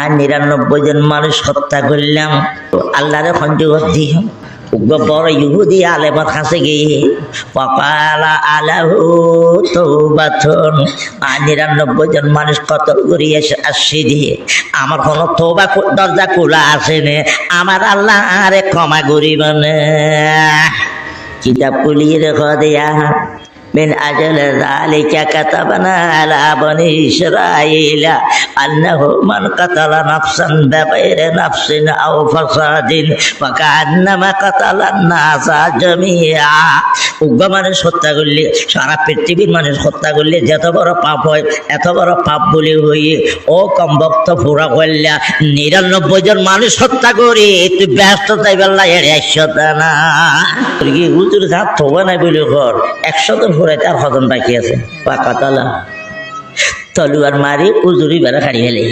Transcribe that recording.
আর ৯৯ জন মানুষ হত্যা করলাম, আল্লাহরে খঞ্জগত দিই বড় ইহুদি আলেমার কাছে গিয়ে পাপালা আলাহু তৌবাতুন, আর ৯৯ জন মানুষ কতল করিয়ে আসছি দিয়ে আমার কোনো তৌবা দরজা খোলা আসেনি, আমার আল্লাহ আরে ক্ষমা করিব না। কিতাব খুলিয়ে রেখো দিয়া من أجل ذلك كتبنا على بني إسرائيل أنه من قتل نفسا بغير نفس أو فساد فكأنما قتل الناس جميعا। উগ্র মানুষ হত্যা করলে, সারা পৃথিবীর মানুষ হত্যা করলে যত বড় পাপ হয়, এত বড় পাপ বলে হয়ে ও কম ভক্ত পুরা করলা ৯৯ জন মানুষ হত্যা করি তুই ব্যস্ত তাই বেলা এর ১০০ না হুজুর হাত থোবা নাই বলে ঘর ১০০ ফুরাইতে আর হজন বাকি আছে পাকা তালা তলুয়ার মারি উজুরি বেড়া খাড়ি ফেলে